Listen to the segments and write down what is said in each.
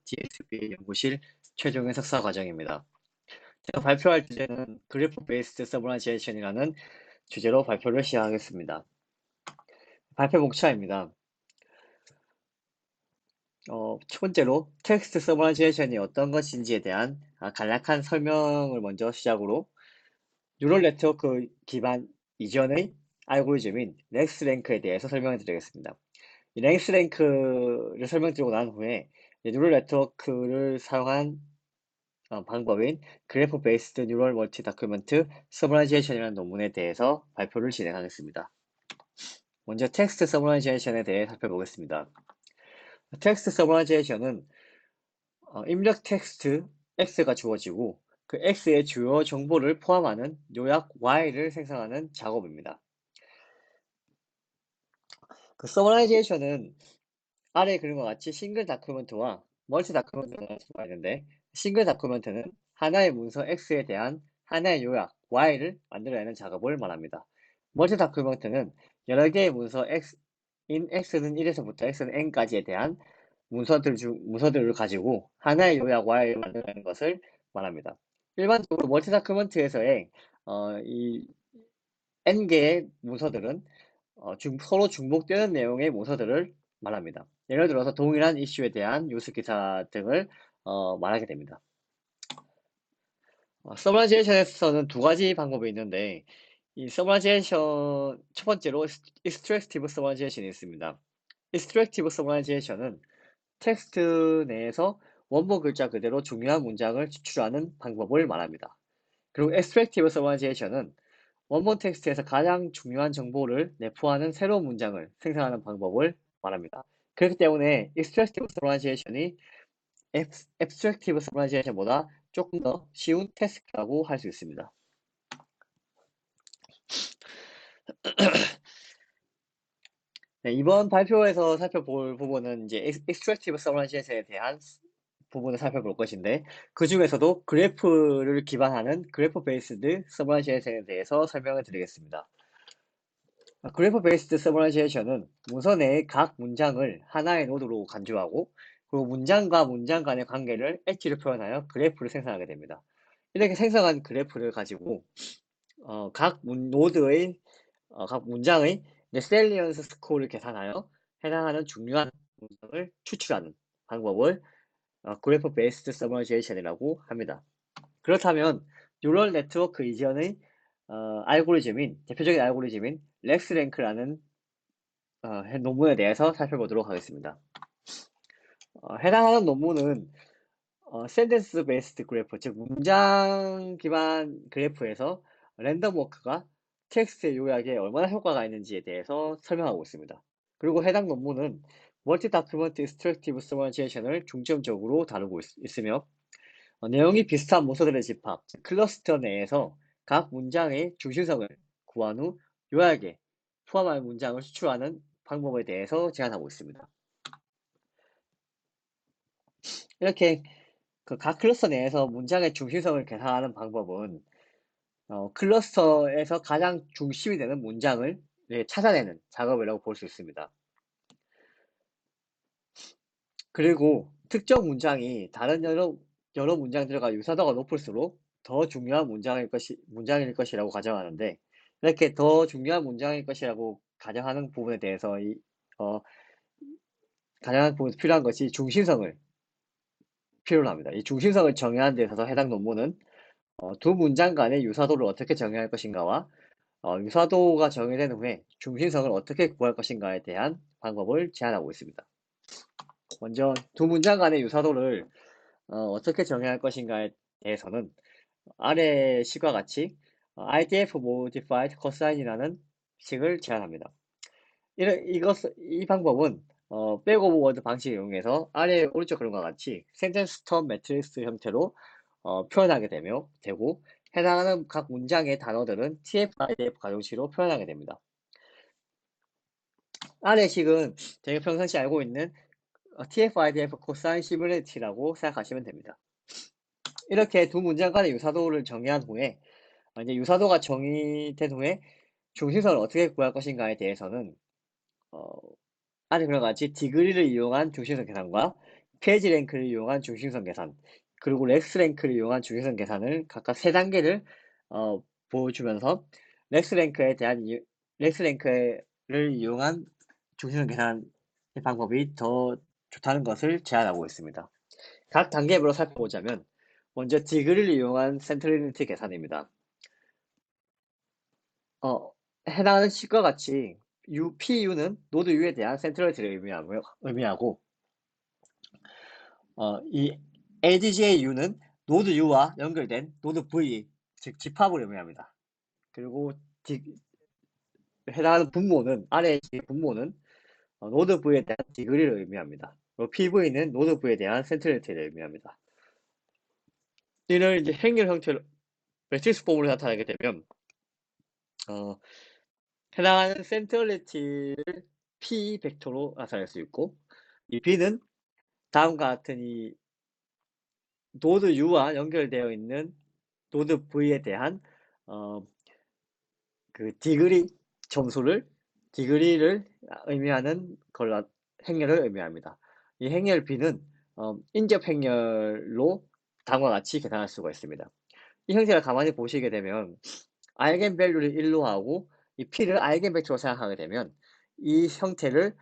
DSB 연구실 최종의 석사 과정입니다. 제가 발표할 주제는 그래프 베이스드 서브라이제이션이라는 주제로 발표를 시작하겠습니다. 발표 목차입니다. 첫 번째로 텍스트 서브라이제이션이 어떤 것인지에 대한 간략한 설명을 먼저 시작으로 뉴럴 네트워크 기반 이전의 알고리즘인 렉스랭크에 대해서 설명해 드리겠습니다. 이 렉스랭크를 설명드리고 난 후에 뉴럴 네트워크를 사용한 방법인 그래프 베이스드 뉴럴 멀티 다큐멘트 서머라이제이션이라는 논문에 대해서 발표를 진행하겠습니다. 먼저 텍스트 서머라이제이션에 대해 살펴보겠습니다. 텍스트 서머라이제이션은 입력 텍스트 X가 주어지고 그 X의 주요 정보를 포함하는 요약 Y를 생성하는 작업입니다. 그 서머라이제이션은 아래에 그린 것 같이 싱글 다큐멘트와 멀티 다큐멘트가 수가 있는데, 싱글 다큐멘트는 하나의 문서 X에 대한 하나의 요약 Y를 만들어내는 작업을 말합니다. 멀티 다큐멘트는 여러 개의 문서 X는 1에서부터 X는 N까지에 대한 문서들을 가지고 하나의 요약 Y를 만들어내는 것을 말합니다. 일반적으로 멀티 다큐멘트에서의 이 N개의 문서들은 서로 중복되는 내용의 문서들을 말합니다. 예를 들어서 동일한 이슈에 대한 뉴스 기사 등을 말하게 됩니다. 서머라이제이션에서는 두 가지 방법이 있는데, 이 서머라이제이션 첫 번째로 extractive 서머라이제이션이 있습니다. extractive 서머라이제이션은 텍스트 내에서 원본 글자 그대로 중요한 문장을 추출하는 방법을 말합니다. 그리고 extractive 서머라이제이션은 원본 텍스트에서 가장 중요한 정보를 내포하는 새로운 문장을 생성하는 방법을 말합니다. 그렇기 때문에 extractive summarizzation이 abstractive summarizzation보다 조금 더 쉬운 태스크라고 할 수 있습니다. 네, 이번 발표에서 살펴볼 부분은 이제 extractive summarizzation에 대한 부분을 살펴볼 것인데, 그 중에서도 그래프를 기반하는 그래프 베이스드 서머라이제이션에 대해서 설명을 드리겠습니다. 그래프 베이스드 서머라이제이션은 문서 내의 각 문장을 하나의 노드로 간주하고, 그리고 문장과 문장 간의 관계를 엣지로 표현하여 그래프를 생성하게 됩니다. 이렇게 생성한 그래프를 가지고 각 문장의 셀리언스 스코어를 계산하여 해당하는 중요한 문장을 추출하는 방법을 그래프 베이스드 서머라이제이션이라고 합니다. 그렇다면 뉴럴 네트워크 이전의 대표적인 알고리즘인 렉스랭크라는 논문에 대해서 살펴보도록 하겠습니다. 해당하는 논문은 센텐스 베이스드 그래프, 즉 문장 기반 그래프에서 랜덤 워크가 텍스트의 요약에 얼마나 효과가 있는지에 대해서 설명하고 있습니다. 그리고 해당 논문은 멀티 다큐먼트 익스트랙티브 서머라이제이션을 중점적으로 다루고 있으며, 내용이 비슷한 문서들의 집합, 클러스터 내에서 각 문장의 중심성을 구한 후 요약에 포함한 문장을 수출하는 방법에 대해서 제안하고 있습니다. 이렇게 각 클러스터 내에서 문장의 중심성을 계산하는 방법은 클러스터에서 가장 중심이 되는 문장을 찾아내는 작업이라고 볼 수 있습니다. 그리고 특정 문장이 다른 여러 문장들과 유사도가 높을수록 더 중요한 문장일 것이라고 가정하는데, 이렇게 더 중요한 문장일 것이라고 가정하는 부분에 대해서 가정하는 부분에서 필요한 것이 중심성을 필요로 합니다. 이 중심성을 정의하는 데 있어서 해당 논문은 두 문장 간의 유사도를 어떻게 정의할 것인가와 유사도가 정의된 후에 중심성을 어떻게 구할 것인가에 대한 방법을 제안하고 있습니다. 먼저 두 문장 간의 유사도를 어떻게 정의할 것인가에 대해서는 아래 식과 같이 IDF Modified Cosine이라는 식을 제안합니다. 이 방법은 백오버 워드 방식을 이용해서 아래 오른쪽 그림과 같이 센텐스 텀 매트릭스 형태로 표현하게 되고, 해당하는 각 문장의 단어들은 TF-IDF 가정식으로 표현하게 됩니다. 아래 식은 저희가 평상시 알고 있는 TF-IDF 코사인 시뮬레이티라고 생각하시면 됩니다. 이렇게 두 문장 간의 유사도를 정의한 후에, 이제 유사도가 정의된 후에 중심성을 어떻게 구할 것인가에 대해서는 아래 그런 같이 디그리를 이용한 중심성 계산과 페이지 랭크를 이용한 중심성 계산, 그리고 렉스 랭크를 이용한 중심성 계산을 각각 세 단계를 보여주면서 렉스 랭크에 대한 렉스 랭크를 이용한 중심성 계산 방법이 더 좋다는 것을 제안하고 있습니다. 각 단계별로 살펴보자면 먼저 디그리를 이용한 센트럴리티 계산입니다. 해당하는 식과 같이 PU는 노드 U에 대한 센트럴리티를 의미하고 이 ADG의 U는 노드 U와 연결된 노드 V, 즉 집합을 의미합니다. 그리고 해당하는 분모는 아래의 분모는 노드 V에 대한 디그리를 의미합니다. 그리고 PV는 노드 V에 대한 센트럴리티를 의미합니다. 이를 이제 행렬 형태로 매트릭스 폼으로 나타내게 되면 어, 해당하는 센트럴리티를 P 벡터로 나타낼 수 있고, 이 B는 다음과 같은 이 노드 U와 연결되어 있는 노드 V에 대한 그 디그리를 의미하는 행렬을 의미합니다. 이 행렬 B는 인접 행렬로 다음과 같이 계산할 수가 있습니다. 이 형태를 가만히 보시게 되면 아이겐 밸류를 1로 하고 이 P를 아이겐 벡터로 생각하게 되면 이 형태를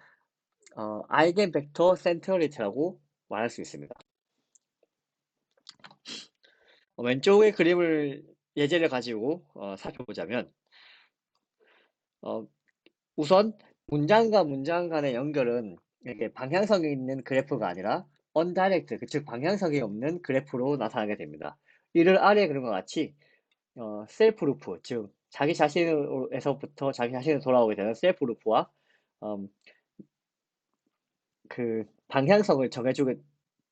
아이겐 벡터 센트럴리티라고 말할 수 있습니다. 왼쪽의 그림을 예제를 가지고 살펴보자면 우선 문장과 문장 간의 연결은 이렇게 방향성이 있는 그래프가 아니라 언다이렉트, 즉 방향성이 없는 그래프로 나타나게 됩니다. 이를 아래의 그림과 같이 셀프 루프, 즉 자기 자신에서부터 자기 자신을 돌아오게 되는 셀프 루프와 그 방향성을 정해주게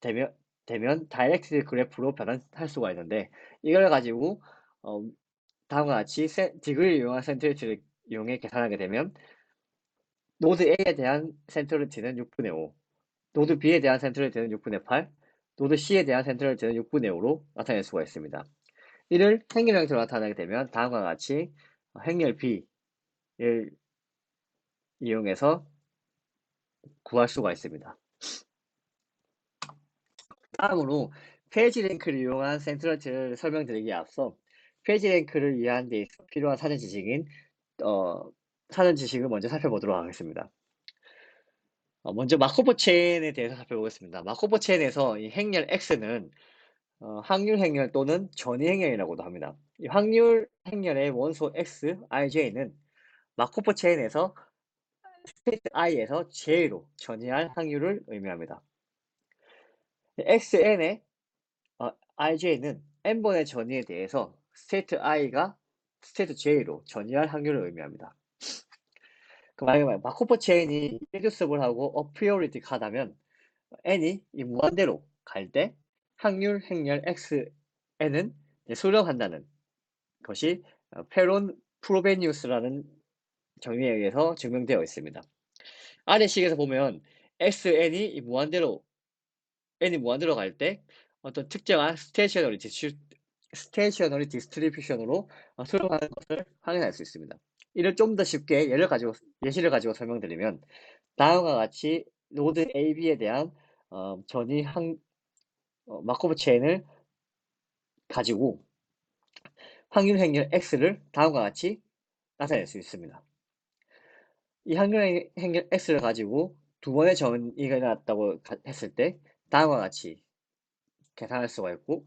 되면 다이렉트 그래프로 변환할 수가 있는데, 이걸 가지고 다음과 같이 디그리를 이용한 센트리티를 이용해 계산하게 되면 노드 A에 대한 센트럴리티는 6분의 5, 노드 B에 대한 센트럴리티는 6분의 8, 노드 C에 대한 센트럴리티는 6분의 5로 나타낼 수가 있습니다. 이를 행렬 형태로 나타내게 되면 다음과 같이 행렬 B를 이용해서 구할 수가 있습니다. 다음으로 페이지 랭크를 이용한 센트럴리티를 설명드리기에 앞서 페이지 랭크를 이해하는 데 있어 필요한 사전 지식을 먼저 살펴보도록 하겠습니다. 먼저 마코보 체인에 대해서 살펴보겠습니다. 마코보 체인에서 이 행렬 X는 확률 행렬 또는 전위 행렬이라고도 합니다. 이 확률 행렬의 원소 X, IJ는 마코보 체인에서 스테이트 I에서 J로 전이할 확률을 의미합니다. XN의 IJ는 n번의 전이에 대해서 스테이트 I가 스테이트 J로 전이할 확률을 의미합니다. 만약에 마코보 체인이 irreducible하고 어프리오리틱하다면 n이 이 무한대로 갈 때 확률 행렬 xn은 수렴한다는 것이 페론 프로베니우스라는 정의에 의해서 증명되어 있습니다. 아래 식에서 보면 n이 무한대로 갈 때 어떤 특정한 스테이셔너리 디스트리뷰션으로 수렴하는 것을 확인할 수 있습니다. 이를 좀 더 쉽게 예시를 가지고 설명드리면 다음과 같이 노드 AB에 대한 전이 마코브 체인을 가지고 확률 행렬 X를 다음과 같이 나타낼 수 있습니다. 이 확률 행렬 X를 가지고 두 번의 전이가 일어났다고 했을 때 다음과 같이 계산할 수가 있고,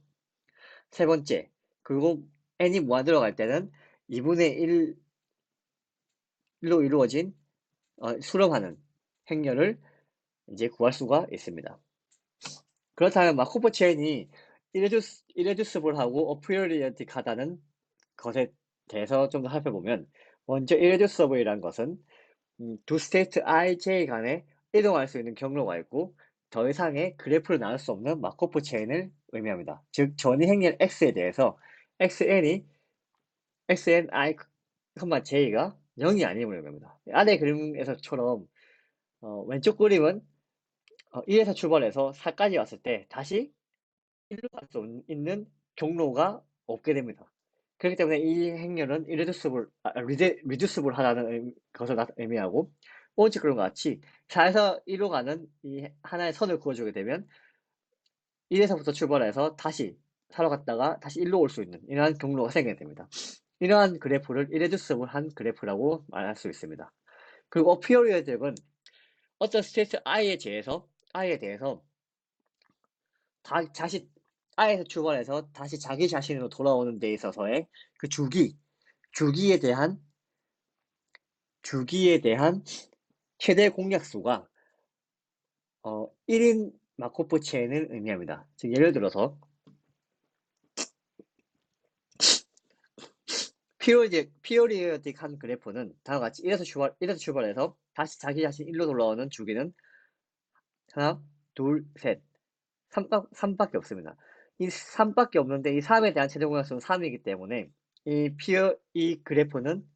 세 번째, 그리고 n이 무한대로 갈 때는 2분의 1로 이루어진 수렴하는 행렬을 이제 구할 수가 있습니다. 그렇다면 마코보 체인이 irreducible하고 어프리오리티하다는 것에 대해서 좀 더 살펴보면, 먼저 irreducible이란 것은 두 스테이트 ij 간에 이동할 수 있는 경로가 있고 더 이상의 그래프를 나눌 수 없는 마코프 체인을 의미합니다. 즉 전위 행렬 x에 대해서 xni, j가 0이 아님을 의미합니다. 아래 그림에서처럼 왼쪽 그림은 1에서 출발해서 4까지 왔을 때 다시 1로 갈 수 있는 경로가 없게 됩니다. 그렇기 때문에 이 행렬은 reducible 하다는 것을 의미하고, 오른쪽 그림과 같이 4에서 1로 가는 이 하나의 선을 그어주게 되면 1에서부터 출발해서 다시 사러 갔다가 다시 1로 올 수 있는 이러한 경로가 생기게 됩니다. 이러한 그래프를 irreducible한 그래프라고 말할 수 있습니다. 그리고 어피어리어드는 어떤 스테이트 I에 대해서 다시 I에서 출발해서 다시 자기 자신으로 돌아오는 데 있어서의 그 주기에 대한 최대 공약수가 1인 마코프 체인을 의미합니다. 즉 예를 들어서 피오리어딕한 그래프는 다음과 같이 1에서 출발해서 다시 자기 자신 1로 돌아오는 주기는 하나, 둘, 셋, 3밖에 없습니다. 이 3밖에 없는데 이 3에 대한 최대 공약수는 3이기 때문에 이 그래프는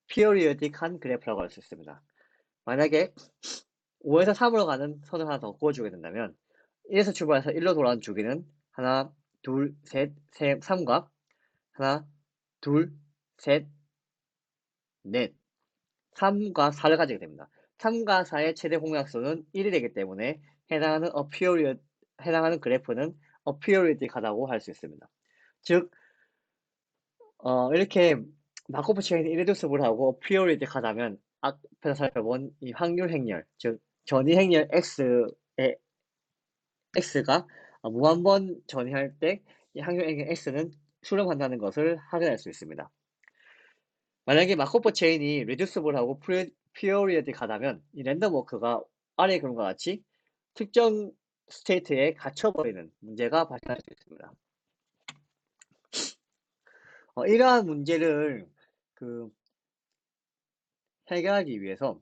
피오리어딕한 그래프라고 할 수 있습니다. 만약에 5에서 3으로 가는 선을 하나 더 그어주게 된다면 1에서 출발해서 1로 돌아오는 주기는 하나, 둘, 셋, 3과 하나, 둘, 셋, 넷, 3과 4를 가지게 됩니다. 3과 4의 최대 공약수는 1이 되기 때문에 해당하는 그래프는 어피어리딕하다고 할 수 있습니다. 즉 이렇게 마코프 체인이 irreducible하고 어피어리딕하다면 앞에서 살펴본 이 확률 행렬, 즉 전위 행렬 x가 무한번 전이할 때 이 확률 행렬 x는 수렴한다는 것을 확인할 수 있습니다. 만약에 마코프 체인이 reducible하고 periodic하다면 이 랜덤 워크가 아래 그림과 같이 특정 스테이트에 갇혀버리는 문제가 발생할 수 있습니다. 이러한 문제를 해결하기 위해서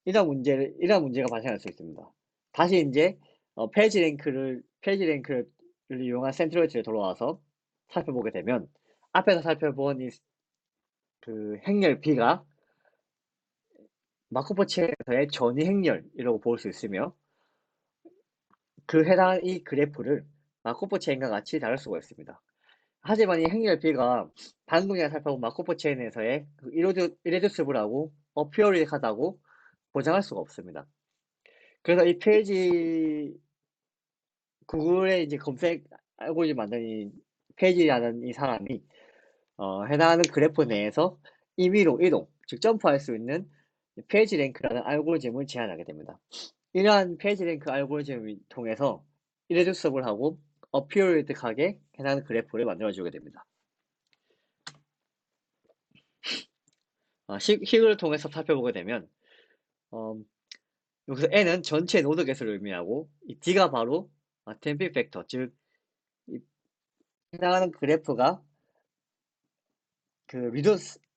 이러한 문제가 발생할 수 있습니다. 다시 이제 페이지 랭크를 이용한 센트럴지를 돌아와서 살펴보게 되면 앞에서 살펴본 행렬 B가 마코프 체인에서의 전위 행렬이라고 볼 수 있으며 해당한 이 그래프를 마코프 체인과 같이 다룰 수가 있습니다. 하지만 이 행렬 B가 방금 전에 살펴본 마코프 체인에서의 irreducible하고 어피어리하다고 보장할 수가 없습니다. 그래서 이 페이지 구글에 이제 검색 알고리즘 만든 이 페이지라는 이 사람이 해당하는 그래프 내에서 임의로 이동, 즉 점프할 수 있는 페이지 랭크라는 알고리즘을 제안하게 됩니다. 이러한 페이지 랭크 알고리즘을 통해서 irreducible하고 어피어리딕하게 해당하는 그래프를 만들어주게 됩니다. 식을 통해서 살펴보게 되면 여기서 n은 전체 노드 개수를 의미하고 이 d가 바로 댐핑 팩터, 즉 해당하는 그래프가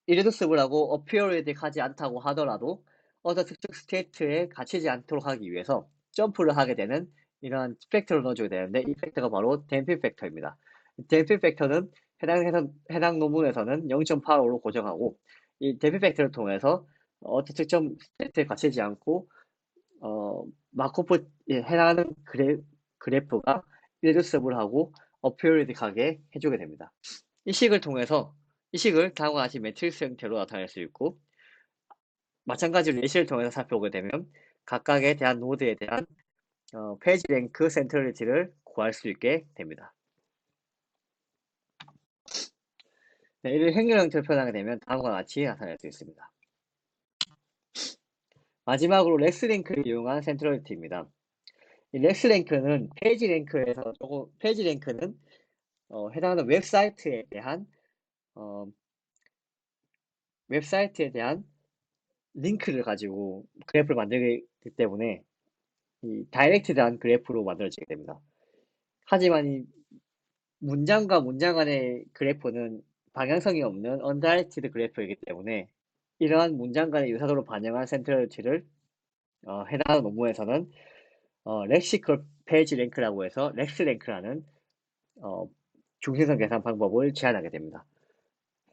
irreducible하고 어피어리딕하지 않다고 하더라도 어떤 특정 스테이트에 갇히지 않도록 하기 위해서 점프를 하게 되는 이러한 팩터를 넣어줘야 되는데 이 팩터가 바로 댐핑 팩터입니다. 댐핑 팩터는 해당 논문에서는 0.85로 고정하고 이 댐핑 팩터를 통해서 어떤 특정 스테이트에 갇히지 않고 해당하는 그래프가 irreducible하고 어피어리딕하게 해주게 됩니다. 이 식을 다음과 같이 매트릭스 형태로 나타낼 수 있고 마찬가지로 예시를 통해서 살펴보게 되면 각각에 대한 노드에 대한 페이지 랭크 센트럴리티를 구할 수 있게 됩니다. 네, 이를 행렬 형태로 표현하게 되면 다음과 같이 나타낼 수 있습니다. 마지막으로 렉스랭크를 이용한 센트럴리티입니다. 이 렉스랭크는 페이지 랭크는 해당하는 웹사이트에 대한 링크를 가지고 그래프를 만들기 때문에 이 다이렉트한 그래프로 만들어지게 됩니다. 하지만 이 문장과 문장 간의 그래프는 방향성이 없는 언다이렉티드 그래프이기 때문에 이러한 문장 간의 유사도를 반영한 센트럴리티를 해당하는 논문에서는 렉시컬 페이지 랭크라고 해서 렉스랭크라는 중심성 계산 방법을 제안하게 됩니다.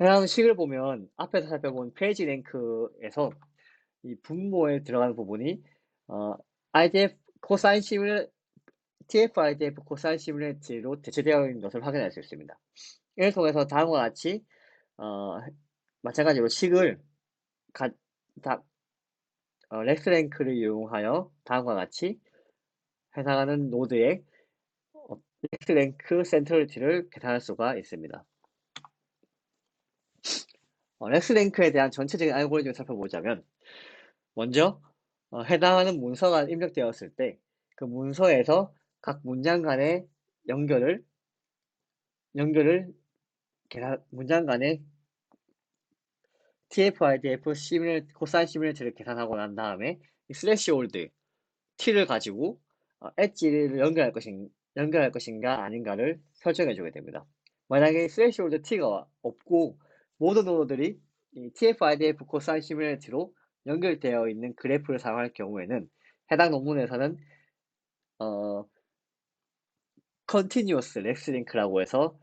해당 식을 보면 앞에서 살펴본 페이지 랭크에서 이 분모에 들어가는 부분이 IDF 코사인 시뮬레 TF-IDF 코사인 시뮬레이트로 대체되어 있는 것을 확인할 수 있습니다. 이를 통해서 다음과 같이 마찬가지로 식을 렉스랭크를 이용하여 다음과 같이 해당하는 노드의 렉스랭크 센트럴리티를 계산할 수가 있습니다. 렉스랭크에 대한 전체적인 알고리즘을 살펴보자면, 먼저 해당하는 문서가 입력되었을 때 그 문서에서 각 문장 간의 연결을 문장 간의 TF-IDF 코사인 시뮬레이터를 계산하고 난 다음에 이 스래시홀드 t를 가지고 엣지를 연결할 것인가 아닌가를 설정해 주게 됩니다. 만약에 스래시홀드 t가 없고 모든 노드들이 이 TF-IDF 코사인 시뮬레이터로 연결되어 있는 그래프를 사용할 경우에는 해당 논문에서는 Continuous 렉스링크라고 해서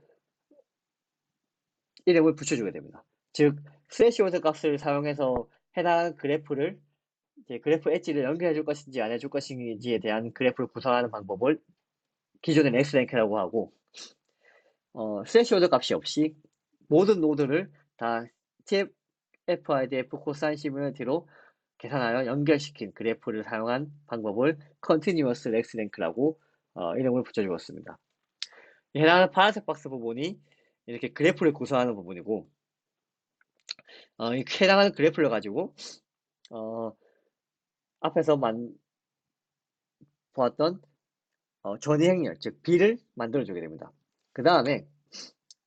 이름을 붙여주게 됩니다. 즉, 스래시홀드 값을 사용해서 해당 그래프를 그래프 엣지를 연결해 줄 것인지 안 해줄 것인지에 대한 그래프를 구성하는 방법을 기존의 렉스랭크라고 하고, 스래시홀드 값이 없이 모든 노드를 다 TF-IDF 코사인 시뮬레이터로 계산하여 연결시킨 그래프를 사용한 방법을 Continuous 렉스랭크라고 이름을 붙여주었습니다. 해당하는 파란색 박스 부분이 이렇게 그래프를 구성하는 부분이고, 해당하는 그래프를 가지고 앞에서 보았던 전위 행렬, 즉 B를 만들어주게 됩니다. 그 다음에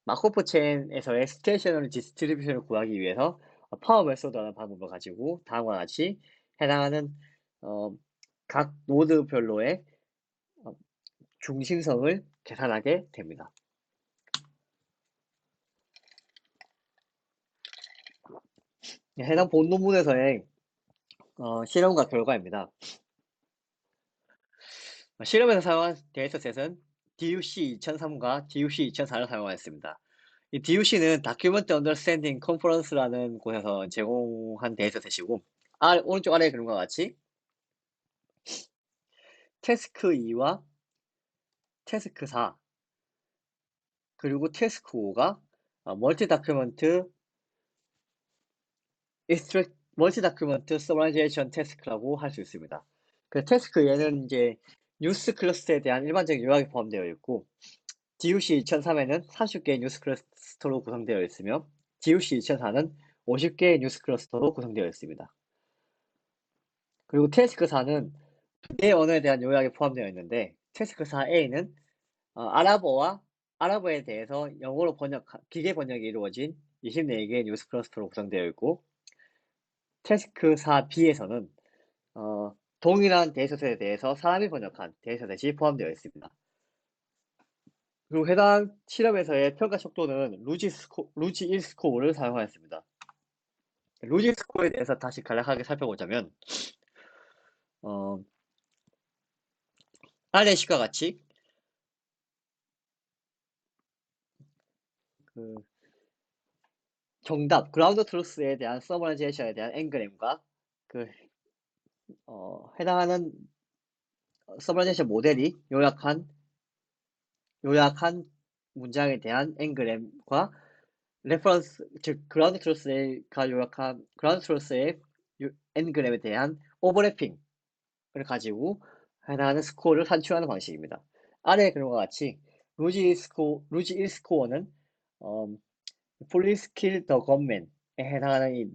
마코프 체인에서의 스테이셔너리 디스트리뷰션을 구하기 위해서 파워 메소드라는 방법을 가지고 다음과 같이 해당하는 각 노드별로의 중심성을 계산하게 됩니다. 해당 본 논문에서의 실험과 결과입니다. 실험에서 사용한 데이터셋은 DUC 2003과 DUC 2004를 사용하였습니다. 이 DUC는 Document Understanding Conference라는 곳에서 제공한 데이터셋이고, 오른쪽 아래에 그림과 같이 태스크 2와 태스크 4 그리고 태스크 5가 멀티 다큐먼트 서머라이제이션 태스크라고 할 수 있습니다. 그 태스크 얘는 이제 뉴스 클러스터에 대한 일반적인 요약이 포함되어 있고, DUC 2003에는 30개의 뉴스 클러스터로 구성되어 있으며 DUC 2004는 50개의 뉴스 클러스터로 구성되어 있습니다. 그리고 태스크 4는 두 개의 언어에 대한 요약이 포함되어 있는데, 태스크 4A는 아랍어에 대해서 영어로 기계 번역이 이루어진 24개의 뉴스 클러스터로 구성되어 있고, 태스크 4B에서는 동일한 데이터셋에 대해서 사람이 번역한 데이터셋이 포함되어 있습니다. 그리고 해당 실험에서의 평가 속도는 루지 1 스코어를 사용하였습니다. 루지 스코어에 대해서 다시 간략하게 살펴보자면, 아래 식과 같이 정답, 그라운드 트루스에 대한 서머라이제이션에 대한 앵그램과 해당하는 서머라이제이션 모델이 요약한 문장에 대한 앵그램과 레퍼런스, 즉 그라운드 트루스의 앵그램에 대한 오버래핑을 가지고 해당하는 스코어를 산출하는 방식입니다. 아래 그림과 같이 루지 1 스코어는 Please kill the gunman에 해당하는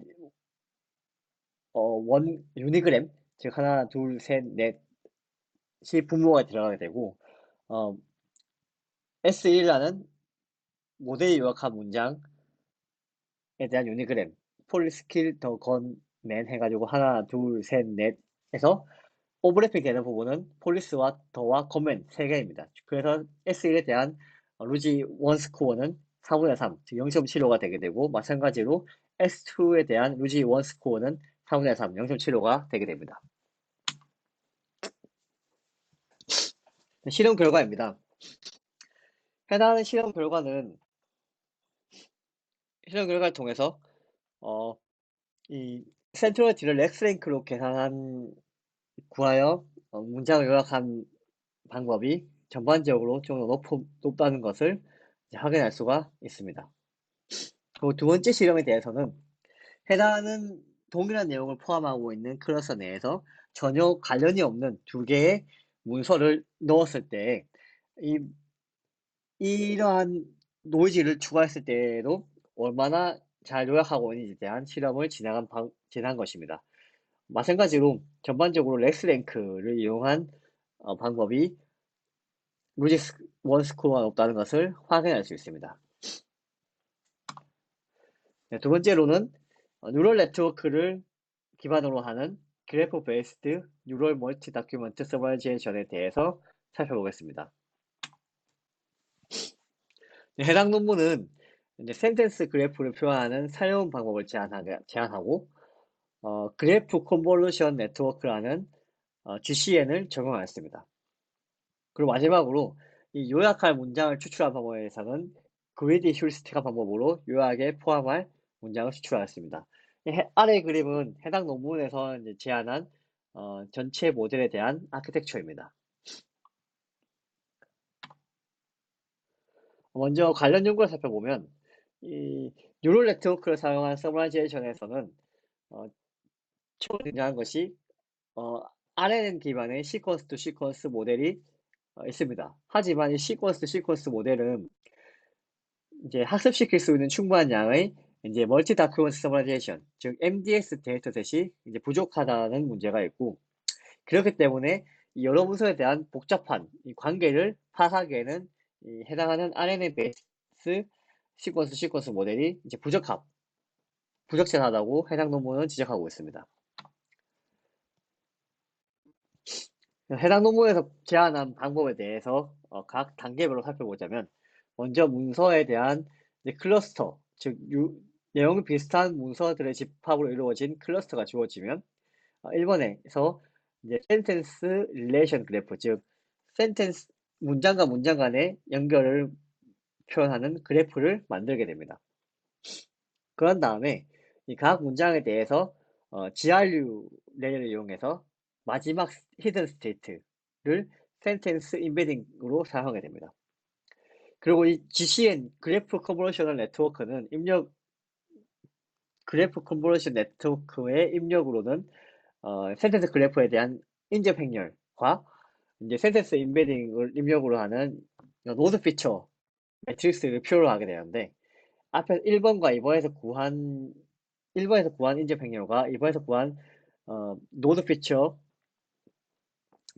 유니그램, 즉 하나, 둘, 셋, 넷이 분모가 들어가게 되고, S1이라는 모델이 요약한 문장에 대한 유니그램, Please kill the gunman 해가지고 하나, 둘, 셋, 넷에서 오버래핑 되는 부분은 폴리스와 더와 gunman 3개입니다. 그래서 S1에 대한 루지 1 스코어는 4분의 3, 즉 0.75가 되게 되고, 마찬가지로 S2에 대한 루지 1 스코어는 4분의 3, 0.75가 되게 됩니다. 실험 결과입니다. 해당하는 실험 결과를 통해서 이 센트럴리티를 렉스랭크로 구하여 문장을 요약한 방법이 전반적으로 좀 더 높다는 것을 확인할 수가 있습니다. 그리고 두 번째 실험에 대해서는 해당하는 동일한 내용을 포함하고 있는 클러스터 내에서 전혀 관련이 없는 두 개의 문서를 넣었을 때 이 이러한 노이즈를 추가했을 때에도 얼마나 잘 요약하고 있는지에 대한 실험을 진행한 것입니다. 마찬가지로 전반적으로 렉스랭크를 이용한 방법이 루지 원 스코어가 높다는 것을 확인할 수 있습니다. 네, 두 번째로는 뉴럴 네트워크를 기반으로 하는 그래프 베이스드 뉴럴 멀티 다큐먼트 서바이제이션에 대해서 살펴보겠습니다. 네, 해당 논문은 이제 센텐스 그래프를 표현하는 새로운 방법을 제안하고 그래프 컨볼루션 네트워크라는 GCN을 적용하였습니다. 그리고 마지막으로 이 요약할 문장을 추출한 방법에서는 그리디 휴리스틱한 방법으로 요약에 포함할 문장을 추출하였습니다. 아래 그림은 해당 논문에서 이제 제안한 전체 모델에 대한 아키텍처입니다. 먼저 관련 연구를 살펴보면 이 뉴럴 네트워크를 사용한 서머라이제이션에서는 어, 처음 등장한 것이 어, RNN 기반의 시퀀스 투 시퀀스 모델이 있습니다. 하지만 이 시퀀스 투 시퀀스 모델은 이제 학습시킬 수 있는 충분한 양의 이제 멀티 다큐먼트 서머라이제이션, 즉 MDX 데이터셋이 이제 부족하다는 문제가 있고, 그렇기 때문에 이 여러 문서에 대한 복잡한 이 관계를 파악하기에는 이 해당하는 RNA 베이스 시퀀스 모델이 이제 부적절하다고 해당 논문은 지적하고 있습니다. 해당 논문에서 제안한 방법에 대해서 각 단계별로 살펴보자면, 먼저 문서에 대한 클러스터, 즉 내용이 비슷한 문서들의 집합으로 이루어진 클러스터가 주어지면 1번에서 이제 센텐스 릴레이션 그래프, 즉 센텐스 문장과 문장 간의 연결을 표현하는 그래프를 만들게 됩니다. 그런 다음에 이 각 문장에 대해서 GRU 레이어를 이용해서 마지막 히든 스테이트를 센텐스 임베딩으로 사용하게 됩니다. 그리고 이 GCN 그래프 컨볼루셔널 네트워크는 그래프 컨볼루션 네트워크의 입력으로는 센텐스 그래프에 대한 인접 행렬과 이제 센텐스 임베딩을 입력으로 하는 노드 피처 매트릭스를 필요로 하게 되는데, 앞에 1번과 1번에서 구한 인접 행렬과 2번에서 구한 노드 피처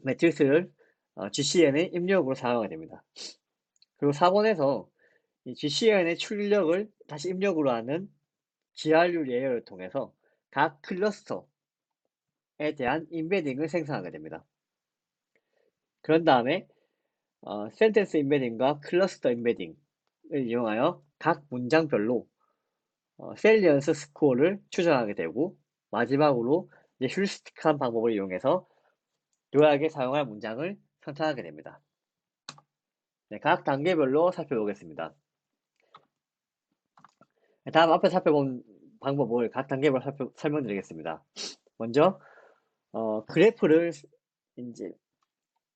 매트릭스를 GCN의 입력으로 사용하게 됩니다. 그리고 4번에서 이 GCN의 출력을 다시 입력으로 하는 GRU 레이어를 통해서 각 클러스터에 대한 임베딩을 생성하게 됩니다. 그런 다음에 센텐스 임베딩과 클러스터 임베딩을 이용하여 각 문장별로 셀리언스 스코어를 추정하게 되고, 마지막으로 휴리스틱한 방법을 이용해서 요약에 사용할 문장을 선택하게 됩니다. 네, 각 단계별로 살펴보겠습니다. 다음 앞에 살펴본 방법을 각 단계별로 설명드리겠습니다. 먼저 그래프를 이제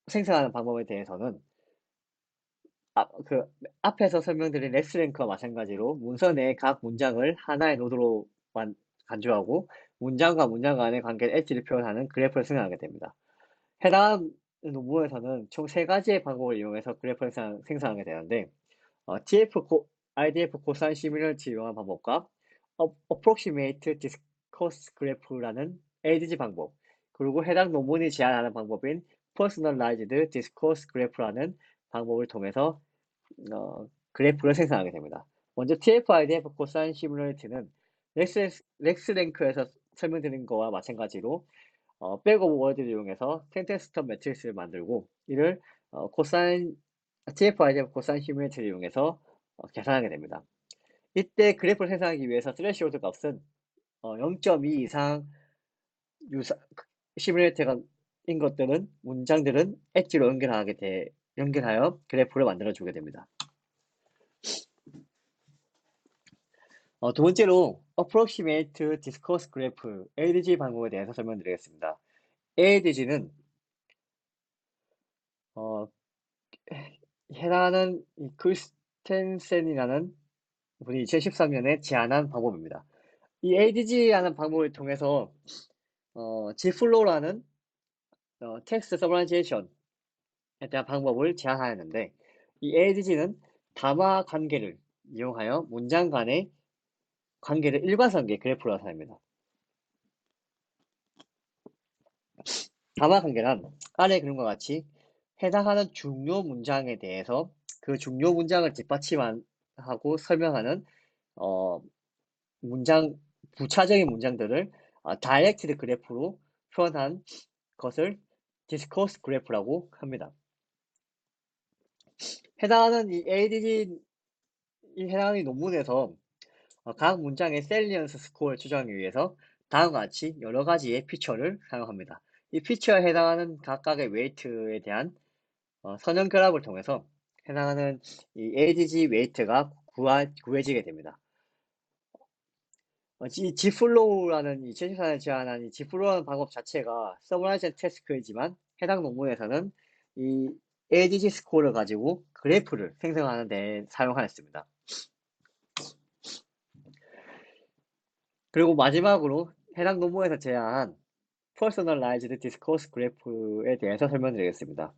생성하는 방법에 대해서는 앞에서 설명드린 렉스랭크와 마찬가지로 문서 내 각 문장을 하나의 노드로 간주하고 문장과 문장 간의 관계 엣지를 표현하는 그래프를 생성하게 됩니다. 해당 논문에서는 총 3가지의 방법을 이용해서 그래프를 생성하게 되는데 IDF 코사인 시뮬러티를 이용한 방법과 Approximate Discourse Graph라는 ADG 방법, 그리고 해당 논문이 제안하는 방법인 Personalized Discourse Graph라는 방법을 통해서 그래프를 생성하게 됩니다. 먼저 TF-IDF 코사인 시뮬러티는 렉스랭크에서 설명드린 거와 마찬가지로 백오브 워드를 이용해서 센텐스 텀 매트릭스를 만들고, 이를 TF-IDF 코사인 시뮬러티를 이용해서 계산하게 됩니다. 이때 그래프를 생성하기 위해서 스레시홀드 값은 0.2 이상 시뮬레이터가 인 것들은 문장들은 엣지로 연결하여 그래프를 만들어 주게 됩니다. 두 번째로 Approximate Discourse Graph ADG 방법에 대해서 설명드리겠습니다. ADG는 해당하는 크리스텐센이라는 분이 2013년에 제안한 방법입니다. 이 ADG라는 방법을 통해서 Gflow라는 텍스트 서머라이제이션에 대한 방법을 제안하였는데, 이 ADG는 담화 관계를 이용하여 문장 간의 관계를 일관성있게 그래프로 나타냅니다. 담화 관계란 아래 그림과 같이 해당하는 중요 문장에 대해서 그 중요 문장을 뒷받침하고 설명하는 부차적인 문장들을 다이렉티드 그래프로 표현한 것을 디스코스 그래프라고 합니다. 해당하는 이 ADG 해당하는 논문에서 각 문장의 셀리언스 스코어를 추정하기 위해서 다음과 같이 여러 가지의 피처를 사용합니다. 이 피처에 해당하는 각각의 웨이트에 대한 선형 결합을 통해서 해당하는 이 ADG 웨이트가 구해지게 됩니다. 이 Gflow라는 2014년에 제안한 이 Gflow라는 방법 자체가 서머라이즈 태스크이지만 해당 논문에서는 이 ADG 스코어를 가지고 그래프를 생성하는 데 사용하였습니다. 그리고 마지막으로 해당 논문에서 제안한 Personalized Discourse 그래프에 대해서 설명드리겠습니다.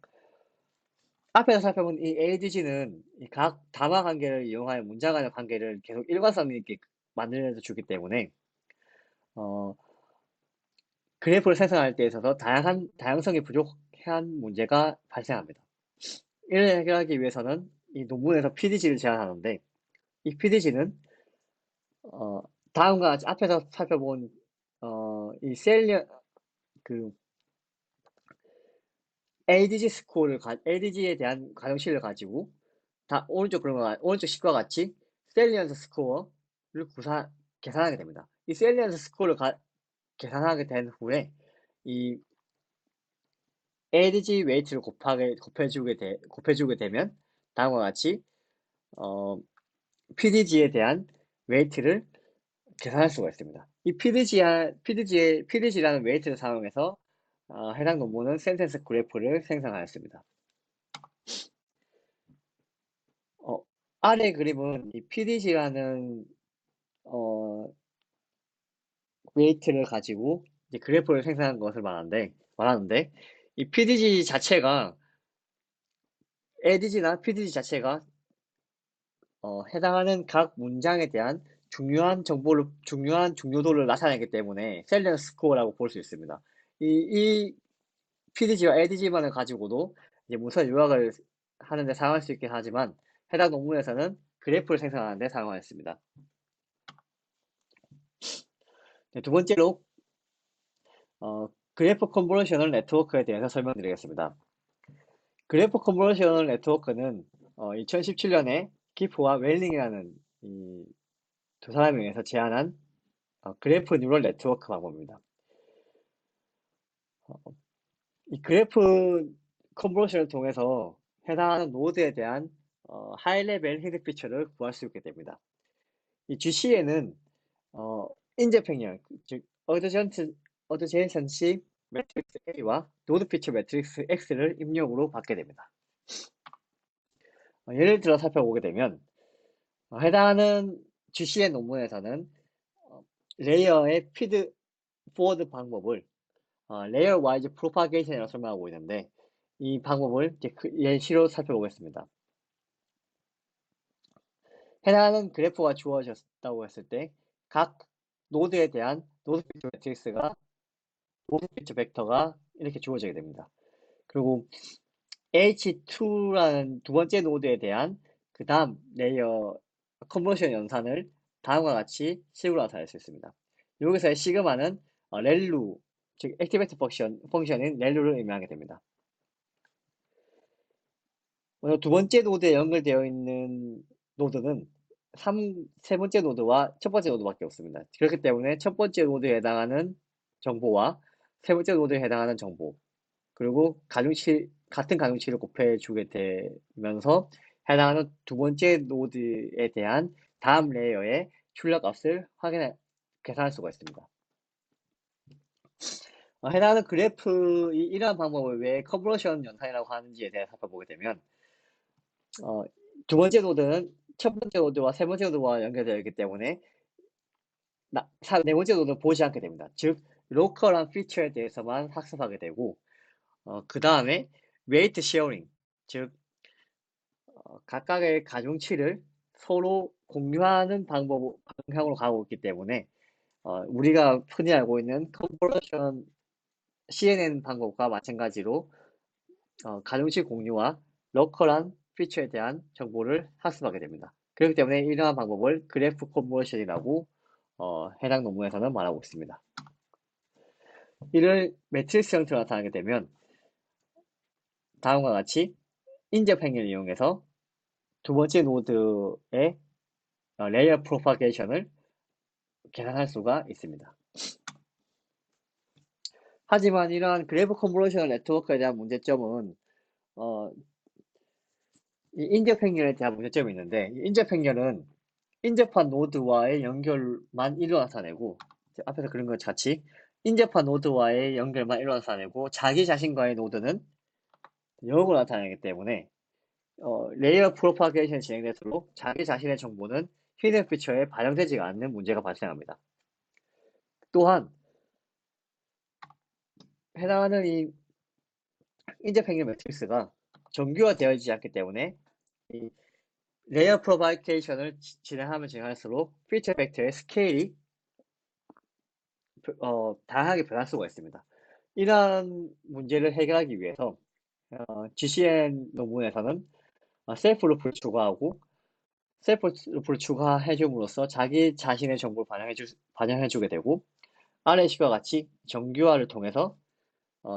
앞에서 살펴본 이 ADG는 각 담화 관계를 이용하여 문장 간의 관계를 계속 일관성 있게 만들어서 주기 때문에 그래프를 생성할 때 있어서 다양성이 부족한 문제가 발생합니다. 이를 해결하기 위해서는 이 논문에서 PDG를 제안하는데, 이 PDG는 다음과 같이 앞에서 살펴본 이 그 ADG에 대한 가정식을 가지고 오른쪽 식과 같이 셀리언스 스코어를 계산하게 됩니다. 이 셀리언스 스코어를 계산하게 된 후에 이 ADG 웨이트를 곱해주게 되면 다음과 같이 PDG에 대한 웨이트를 계산할 수가 있습니다. 이 PDG라는 웨이트를 사용해서 해당 논문은 센텐스 그래프를 생성하였습니다. 아래 그림은 이 PDG라는 웨이트를 가지고 이제 그래프를 생성한 것을 말하는데 이 PDG 자체가 ADG나 PDG 자체가 해당하는 각 문장에 대한 중요한 중요도를 나타내기 때문에 셀리언스 스코어라고 볼 수 있습니다. 이 PDG와 ADG만을 가지고도 이제 문서 요약을 하는데 사용할 수 있긴 하지만 해당 논문에서는 그래프를 생성하는데 사용하였습니다. 네, 두 번째로 그래프 컨버러셔널 네트워크에 대해서 설명드리겠습니다. 그래프 컨버러셔널 네트워크는 2017년에 기프와 웰링이라는 두 사람에 의해서 제안한 그래프 뉴럴 네트워크 방법입니다. 이 그래프 컨버러션을 통해서 해당하는 노드에 대한 하이 레벨 히드 피처를 구할 수 있게 됩니다. 이 GC에는 인제 평형, 즉 어드제선시 매트릭스 A와 노드 피처 매트릭스 X를 입력으로 받게 됩니다. 예를 들어 살펴보게 되면 해당하는 GC의 논문에서는 레이어의 피드 포워드 방법을 레이어 와이즈 프로파게이션이라고 설명하고 있는데, 이 방법을 이제 예시로 살펴보겠습니다. 해당하는 그래프가 주어졌다고 했을 때 각 노드에 대한 노드 피처 매트릭스가 노드 피처 벡터가 이렇게 주어지게 됩니다. 그리고 H2라는 두 번째 노드에 대한 그 다음 레이어 컨버션 연산을 다음과 같이 식으로 나타낼 수 있습니다. 여기서의 시그마는 렐루, 즉 액티베이트 펑션인 렐루를 의미하게 됩니다. 두 번째 노드에 연결되어 있는 노드는 세 번째 노드와 첫 번째 노드밖에 없습니다. 그렇기 때문에 첫 번째 노드에 해당하는 정보와 세 번째 노드에 해당하는 정보, 그리고 같은 가중치를 곱해주게 되면서 해당하는 두 번째 노드에 대한 다음 레이어의 출력값을 계산할 수가 있습니다. 해당하는 이러한 방법을 왜 컨버션 연산이라고 하는지에 대해 살펴보게 되면 두 번째 노드는 첫 번째 노드와 세 번째 노드와 연결되어 있기 때문에 네 번째 노드는 보지 않게 됩니다. 즉 로컬한 피처에 대해서만 학습하게 되고 그 다음에 웨이트 쉐어링, 즉 각각의 가중치를 서로 공유하는 방향으로 가고 있기 때문에 우리가 흔히 알고 있는 컨버전 CNN 방법과 마찬가지로 가중치 공유와 로컬한 피처에 대한 정보를 학습하게 됩니다. 그렇기 때문에 이러한 방법을 그래프 컨버션이라고 해당 논문에서는 말하고 있습니다. 이를 매트릭스 형태로 나타나게 되면 다음과 같이 인접 행위를 이용해서 두 번째 노드의 레이어 프로파게이션을 계산할 수가 있습니다. 하지만 이러한 그래프 컨버션 네트워크에 대한 문제점은 이 인접 행렬에 대한 문제점이 있는데, 이 인접 행렬은 인접한 노드와의 연결만 일로 나타내고, 앞에서 그런 것 같이 인접한 노드와의 연결만 일로 나타내고 자기 자신과의 노드는 영역으로 나타내기 때문에 레이어 프로파게이션이 진행될수록 자기 자신의 정보는 히든 피처에 반영되지 않는 문제가 발생합니다. 또한 해당하는 이 인접 행렬 매트릭스가 정규화되어지지 않기 때문에 이 레이어 프로파게이션을 진행할수록 피처 벡터의 스케일이 다양하게 변할 수가 있습니다. 이러한 문제를 해결하기 위해서 GCN 논문에서는 셀프 루프를 추가하고 셀프 루프를 추가해줌으로써 자기 자신의 정보를 반영해주게 되고 RAC와 같이 정규화를 통해서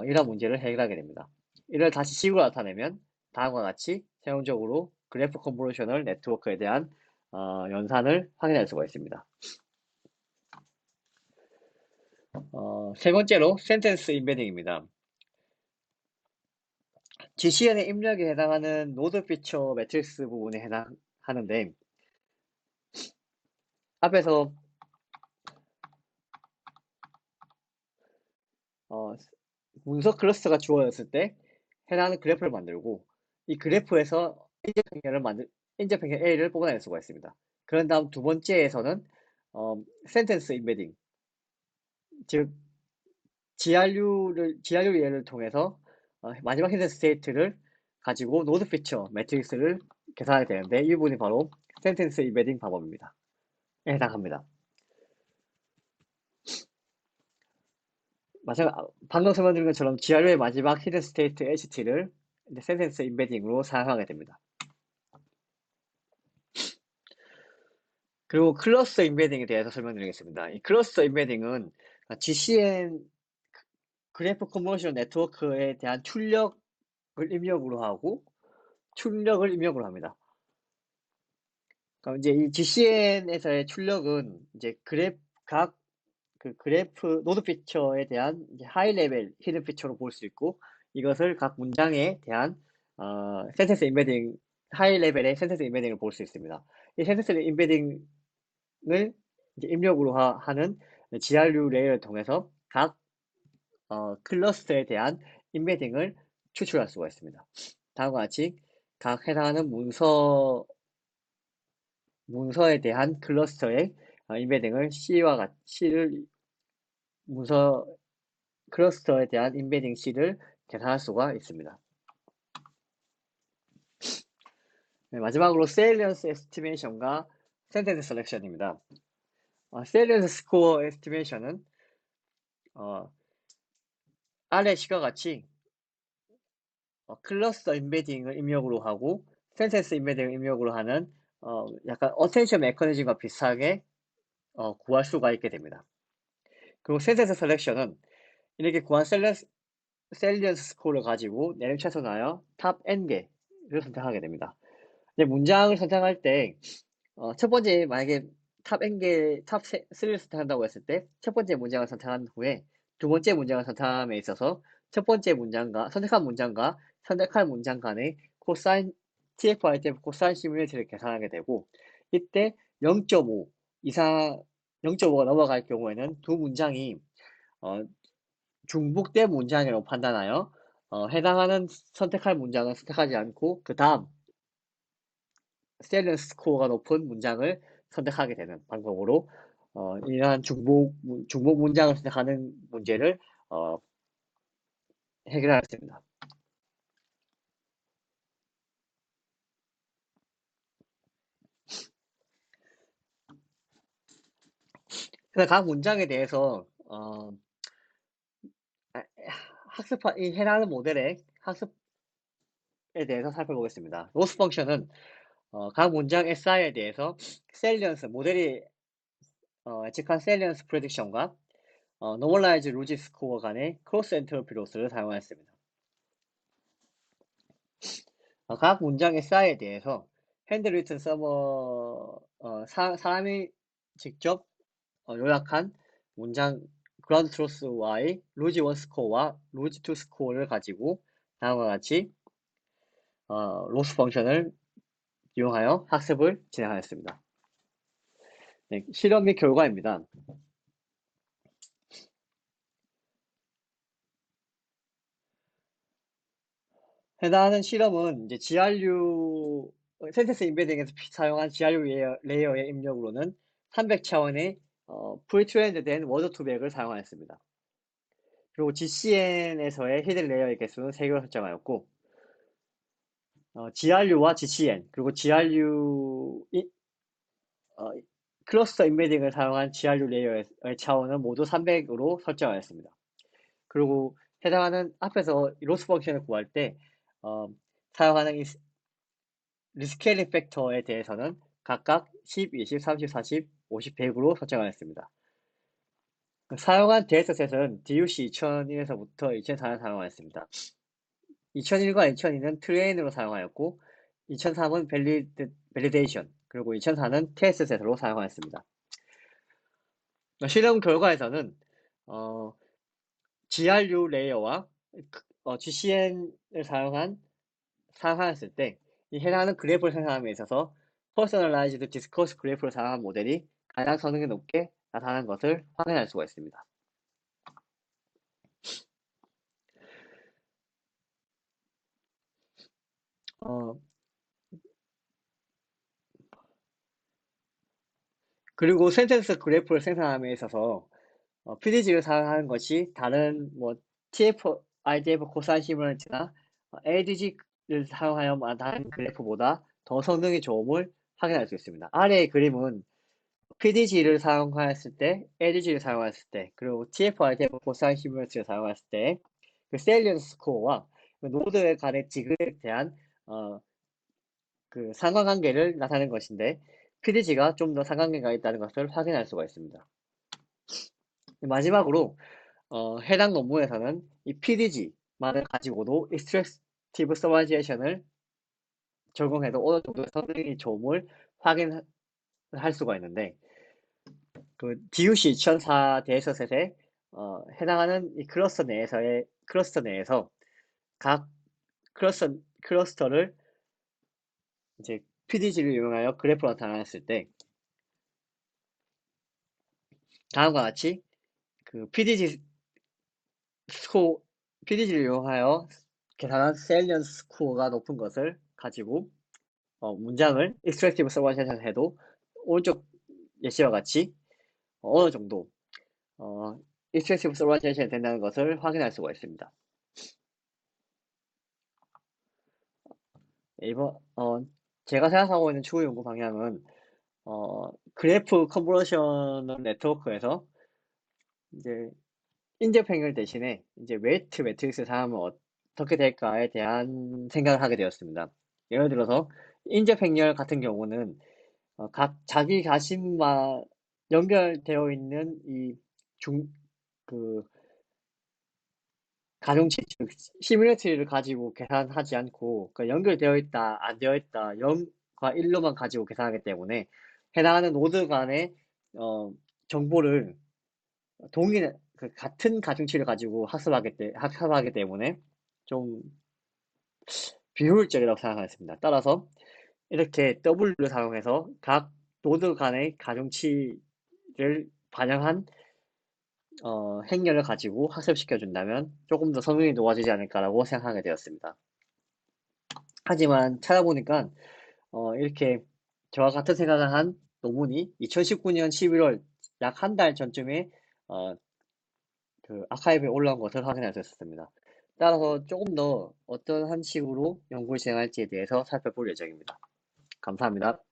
이러한 문제를 해결하게 됩니다. 이를 다시 식으로 나타내면 다음과 같이 세용적으로 그래프 컨볼루셔널 네트워크에 대한 연산을 확인할 수가 있습니다. 세 번째로 센텐스 임베딩입니다. GCN의 입력에 해당하는 노드 피처 매트릭스 부분에 해당하는데 앞에서 문서 클러스터가 주어졌을 때 해당하는 그래프를 만들고 이 그래프에서 인접 행렬 A를 뽑아낼 수가 있습니다. 그런 다음 두 번째에서는 센텐스 임베딩, 즉 GRU 예를 통해서 마지막 히든 스테이트를 가지고 노드 피처 매트릭스를 계산하게 되는데 이 부분이 바로 센텐스 임베딩 방법입니다. 해당합니다. 방금 설명드린 것처럼 GRU의 마지막 히든 스테이트 HT를 센텐스 임베딩으로 사용하게 됩니다. 그리고 클러스터 임베딩에 대해서 설명드리겠습니다. 이 클러스터 임베딩은 GCN 그래프 컨버전 네트워크에 대한 출력을 입력으로 하고 출력을 입력으로 합니다. 그럼 이제 이 GCN에서의 출력은 이제 각 그래프 노드 피처에 대한 하이 레벨 히든 피처로 볼 수 있고 이것을 각 문장에 대한 센텐스 임베딩 하이 레벨의 센텐스 임베딩을 볼 수 있습니다. 이 센텐스 임베딩을 이제 입력으로 하는 GRU 레이어를 통해서 각 클러스터에 대한 임베딩을 추출할 수가 있습니다. 다음과 같이 각 해당하는 문서에 대한 클러스터의 임베딩을 C를 문서 클러스터에 대한 임베딩 C를 계산할 수가 있습니다. 네, 마지막으로 세일리언스 에스티메이션과 센텐스 셀렉션입니다. 세일리언스 스코어 에스티메이션은 아래 시과 같이 클러스터 임베딩을 입력으로 하고 센텐스 임베딩을 입력으로 하는 약간 어텐션 메커니즘과 비슷하게 구할 수가 있게 됩니다. 그리고 센텐스 셀렉션은 이렇게 구한 셀리언스 스코어를 가지고 내림 최소하여 탑 N개를 선택하게 됩니다. 이제 문장을 선택할 때 첫 번째 만약에 탑 3를 선택한다고 했을 때 첫 번째 문장을 선택한 후에 두 번째 문장을 선택함에 있어서 첫 번째 문장과 선택한 문장 간의 코사인 TF-ITF 코사인 시뮬레이터를 계산하게 되고 이때 0.5 이상 0.5가 넘어갈 경우에는 두 문장이 중복된 문장이라고 판단하여 해당하는 선택할 문장은 선택하지 않고 그 다음 셀렌스 스코어가 높은 문장을 선택하게 되는 방법으로 이러한 중복 문장을 선택하는 문제를 해결하였습니다. 그래서 각 문장에 대해서 이 해당하는 모델의 학습에 대해서 살펴보겠습니다. 로스 펑션은 각 문장 SI에 대해서 셀리언스 모델이 예측한 셀리언스 프레딕션과 노멀라이즈 로지 스코어 간의 크로스 엔트로피 로스를 사용하였습니다. 각 문장 SI에 대해서 핸드리튼 서버 사람이 직접 요약한 문장 그라운드 트로스와의 로지 1 스코어와 로지 2 스코어를 가지고 다음과 같이 로스 펑션을 이용하여 학습을 진행하였습니다. 네, 실험 및 결과입니다. 해당하는 실험은 이제 GRU 센텐스 임베딩에서 사용한 GRU 레이어의 입력으로는 300차원의 프리트레인드된 워드 투백을 사용하였습니다. 그리고 GCN에서의 히든 레이어의 개수는 3개로 설정하였고 GRU와 GCN 그리고 GRU 클러스터 임베딩을 사용한 GRU 레이어의 차원은 모두 300으로 설정하였습니다. 그리고 해당하는 앞에서 로스 펑션을 구할 때 사용하는 이 리스케일링 팩터에 대해서는 각각 10, 20, 30, 40, 50, 100으로 설정하였습니다. 사용한 데이터셋은 DUC 2001에서부터 2004년 사용하였습니다. 2001과 2002는 트레인으로 사용하였고 2003은 밸리데이션 그리고 2004는 테스트셋으로 사용하였습니다. 실험 결과에서는 GRU 레이어와 GCN을 사용하였을 때 이 해당하는 그래프를 생성함에 있어서 퍼스널라이즈드 디스커스 그래프를 사용한 모델이 가장 성능이 높게 나타나는 것을 확인할 수가 있습니다. 그리고 센텐스 그래프를 생성함에 있어서 PDG를 사용하는 것이 다른 TF, IDF 코사인 시뮬런트나 ADG를 사용하여 다른 그래프보다 더 성능이 좋음을 확인할 수 있습니다. 아래의 그림은 PDG를 사용하였을 때, ADG를 사용하였을 때, 그리고 TF, IDF 코사인 시뮬런트를 사용했을 때 그 셀리언스 스코어와 그 노드 간의 지그에 대한 그 상관관계를 나타내는 것인데 PDG가 좀 더 상관관계가 있다는 것을 확인할 수가 있습니다. 마지막으로 해당 논문에서는 이 PDG만을 가지고도 Extractive Summarizzation을 적용해도 어느 정도 성능이 좋음을 확인할 수가 있는데 그 DUC 2004 데이터셋에 해당하는 이 클러스터 내에서 각 클러스터를 이제 PDG를 이용하여 그래프로 나타냈을 때 다음과 같이 그 PDG를 이용하여 계산한 셀리언스 스코어가 높은 것을 가지고 문장을 extractive summarization 해도 오른쪽 예시와 같이 어느 정도 extractive summarization 된다는 것을 확인할 수가 있습니다. 이번 제가 생각하고 있는 추후 연구 방향은 그래프 컨버전 네트워크에서 이제 인접행렬 대신에 이제 웨이트 매트릭스 사용하면 어떻게 될까에 대한 생각을 하게 되었습니다. 예를 들어서 인접행렬 같은 경우는 자기 자신과 연결되어 있는 그 가중치, 시뮬레이터를 가지고 계산하지 않고 연결되어 있다, 안 되어 있다, 0과 1로만 가지고 계산하기 때문에 해당하는 노드 간의 정보를 같은 가중치를 가지고 학습하기 때문에 좀 비효율적이라고 생각했습니다. 따라서 이렇게 W를 사용해서 각 노드 간의 가중치를 반영한 행렬을 가지고 학습시켜 준다면 조금 더 성능이 높아지지 않을까라고 생각하게 되었습니다. 하지만 찾아보니까 이렇게 저와 같은 생각을 한 논문이 2019년 11월 약 한 달 전쯤에 어, 그 아카이브에 올라온 것을 확인할 수 있었습니다. 따라서 조금 더 어떤 한 식으로 연구를 진행할지에 대해서 살펴볼 예정입니다. 감사합니다.